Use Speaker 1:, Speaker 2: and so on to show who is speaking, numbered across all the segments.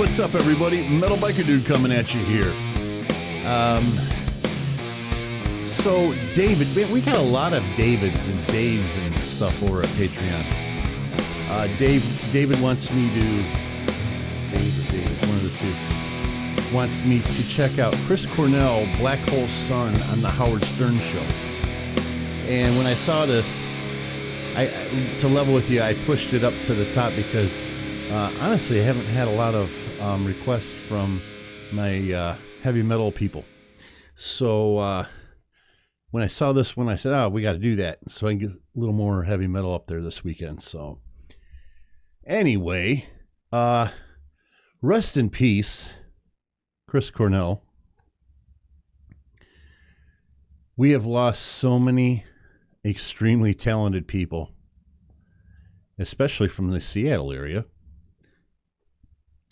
Speaker 1: What's up, everybody? Metal Biker Dude coming at you here. So, David, man, we got a lot of Davids and Daves and stuff over at Patreon. David wants me to... David, one of the two. Wants me to check out Chris Cornell, Black Hole Sun on the Howard Stern Show. And when I saw this, to level with you, I pushed it up to the top because... honestly, I haven't had a lot of requests from my heavy metal people. So when I saw this one, I said, oh, we got to do that. So I can get a little more heavy metal up there this weekend. So anyway, rest in peace, Chris Cornell. We have lost so many extremely talented people, especially from the Seattle area.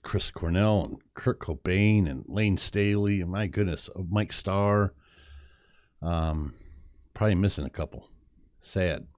Speaker 1: Chris Cornell and Kurt Cobain and Lane Staley and my goodness, Mike Starr. Probably missing a couple. Sad.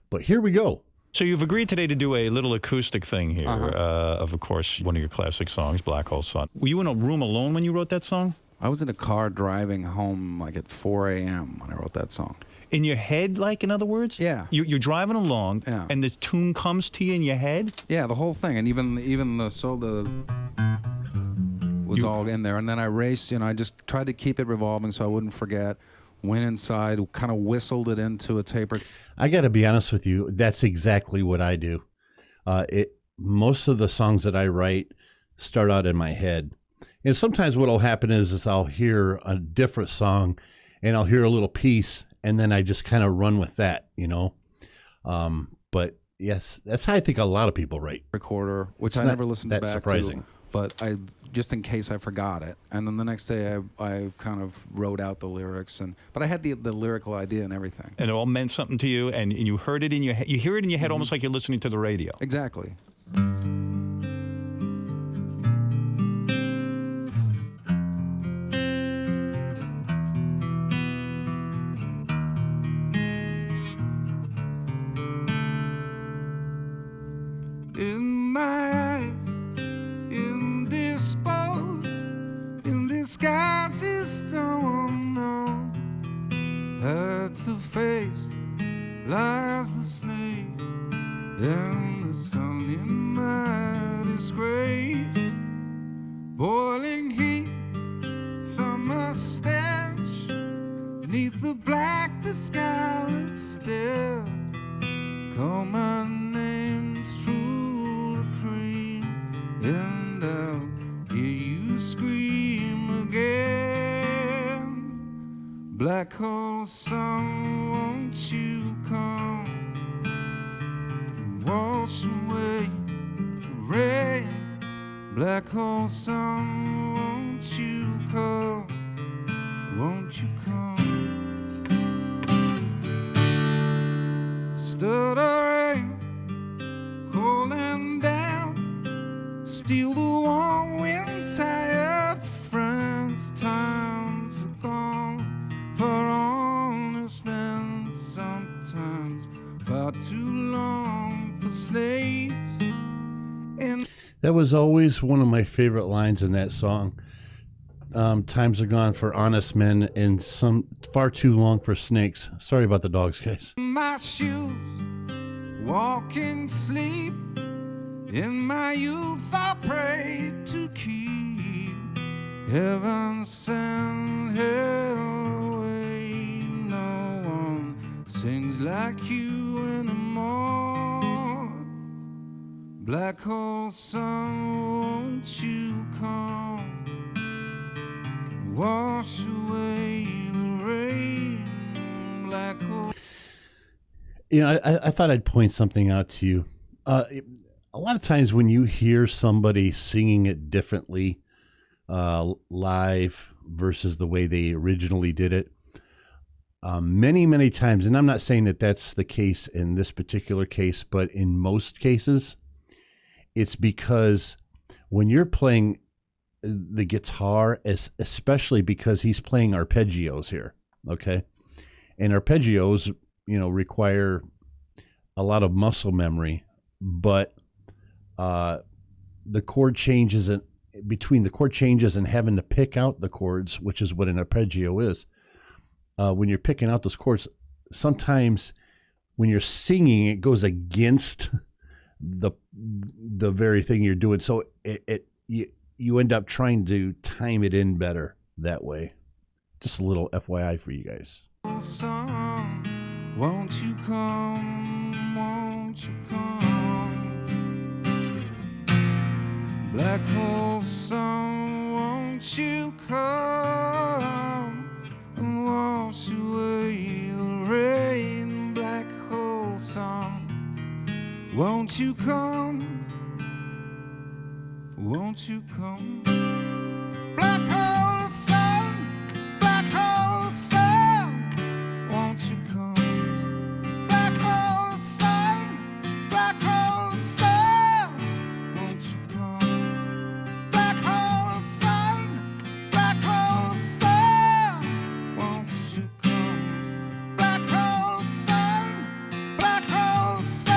Speaker 1: But here we go.
Speaker 2: So you've agreed today to do a little acoustic thing here of course, one of your classic songs, Black Hole Sun. Were you in a room alone when you wrote that song?
Speaker 3: I was in a car driving home like at 4 a.m. when I wrote that song.
Speaker 2: In your head, like, in other words?
Speaker 3: Yeah.
Speaker 2: You're driving along, and the tune comes to you in your head?
Speaker 3: Yeah, the whole thing, and even the solo was all in there. And then I raced, I just tried to keep it revolving so I wouldn't forget. Went inside, kind of whistled it into a taper.
Speaker 1: I got to be honest with you, that's exactly what I do. Most of the songs that I write start out in my head. And sometimes what will happen is I'll hear a different song, and I'll hear a little piece, and then I just kind of run with that, But yes, that's how I think a lot of people write.
Speaker 3: Recorder, which I never listened back
Speaker 1: surprising.
Speaker 3: to, but I just in case I forgot it. And then the next day I kind of wrote out the lyrics, but I had the lyrical idea and everything.
Speaker 2: And it all meant something to you, and you heard it in your head. You hear it in your head almost like you're listening to the radio.
Speaker 3: Exactly.
Speaker 4: In my eyes, indisposed, in disguises no one knows. At the face lies the snake, and the sun in my disgrace. Boiling heat, summer stench, neath the black the sky looks still. Call my name through the cream, and I'll hear you scream again. Black hole sun, won't you come and wash away the rain? Black hole sun, won't you come? Won't you come? Stuttering, cooling down, steal the warm wind, tired friends. Times are gone for honest men, sometimes far too long for snakes. And
Speaker 1: That was always one of my favorite lines in that song. Times are gone for honest men and some far too long for snakes. Sorry about the dogs, guys.
Speaker 4: my shoes, walking sleep. In my youth I prayed to keep heaven send hell away. No one sings like you anymore. Black hole sun, won't you come? Wash away the rain. Black hole.
Speaker 1: I thought I'd point something out to you. A lot of times when you hear somebody singing it differently live versus the way they originally did it, many times, and I'm not saying that that's the case in this particular case, but in most cases, it's because when you're playing the guitar, especially because he's playing arpeggios here, okay? And arpeggios, require a lot of muscle memory, but the chord changes and between the chord changes and having to pick out the chords, which is what an arpeggio is. When you're picking out those chords, sometimes when you're singing, it goes against the very thing you're doing. So you end up trying to time it in better that way. Just a little FYI for you guys.
Speaker 4: Sun, won't you come, won't you come? Black hole sun, won't you come and wash away the rain? Black hole sun, won't you come, won't you come? Black hole sun, black hole sun, won't you come? Black hole sun, black hole sun, won't you come? Black hole sun, black hole sun, won't you come? Black hole sun, black hole sun.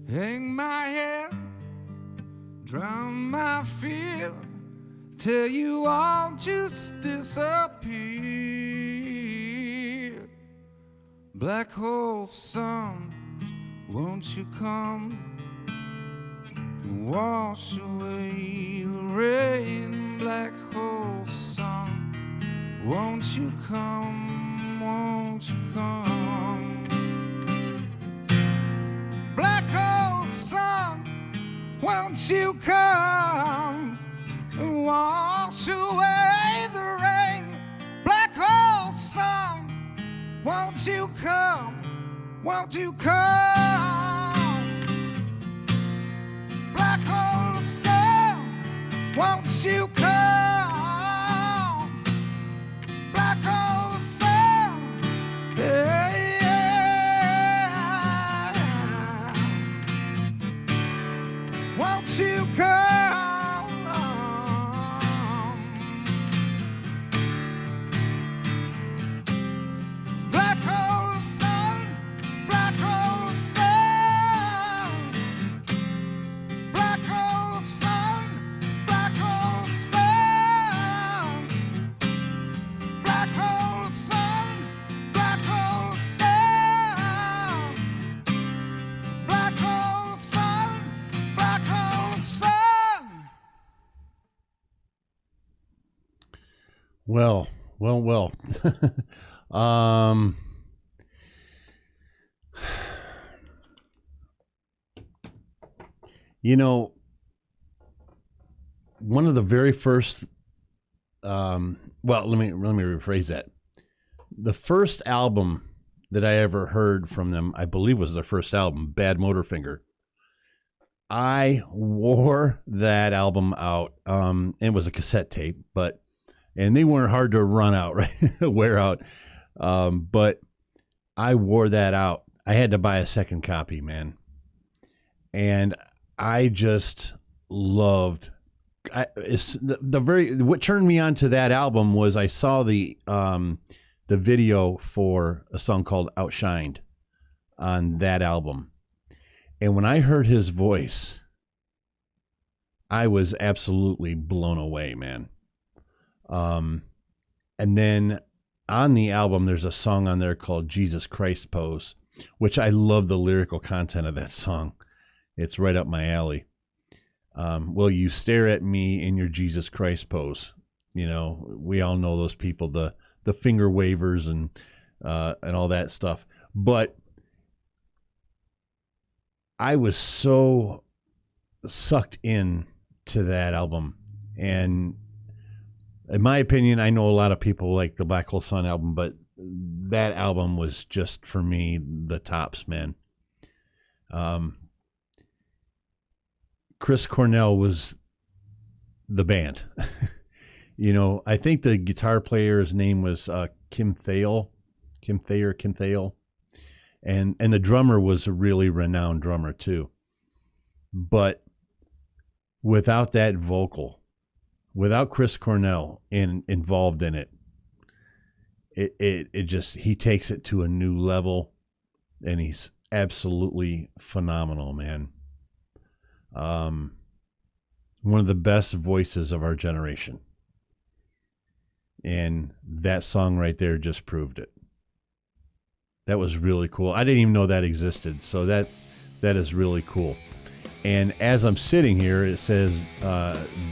Speaker 4: Hang my head, drown my fear, till you all just disappear. Black hole sun, won't you come and wash away the rain? Black hole sun, won't you come, won't you come? Black hole sun, won't you come and wash away the rain? Black hole sun, won't you come, won't you come? Black hole sun, won't you come? Black hole sun, yeah. Won't you come? Black hole sun, black hole sun, black hole sun, black hole sun, black hole sun, black hole sun, black hole sun, black hole sun.
Speaker 1: Well. You know, one of the very first, let me rephrase that. The first album that I ever heard from them, I believe was their first album, Bad Motorfinger. I wore that album out. It was a cassette tape, and they weren't hard to run out, right? Wear out. But I wore that out. I had to buy a second copy, man. And I just loved what turned me on to that album was I saw the video for a song called Outshined on that album. And when I heard his voice, I was absolutely blown away, man. And then on the album, there's a song on there called Jesus Christ Pose, which I love the lyrical content of that song. It's right up my alley. Will you stare at me in your Jesus Christ pose? You know, we all know those people, the finger wavers and all that stuff. But I was so sucked in to that album. And in my opinion, I know a lot of people like the Black Hole Sun album, but that album was just, for me, the tops, man. Chris Cornell was the band. You know, I think the guitar player's name was Kim Thale, and the drummer was a really renowned drummer too. But without that vocal, without Chris Cornell involved in it, it just, he takes it to a new level, and he's absolutely phenomenal, man. One of the best voices of our generation. And that song right there just proved it. That was really cool. I didn't even know that existed. So that is really cool. And as I'm sitting here, it says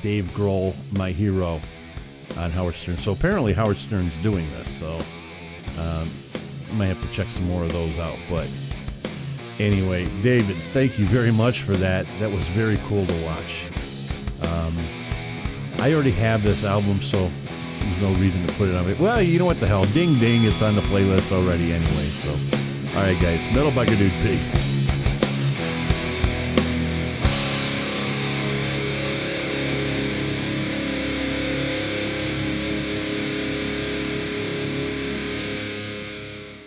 Speaker 1: Dave Grohl, my hero, on Howard Stern. So apparently Howard Stern's doing this. So I might have to check some more of those out. But anyway, David, thank you very much for that. That was very cool to watch. I already have this album, so there's no reason to put it on it. Well, you know what the hell? Ding, ding. It's on the playlist already anyway. So, all right, guys. Metal Biker Dude, peace.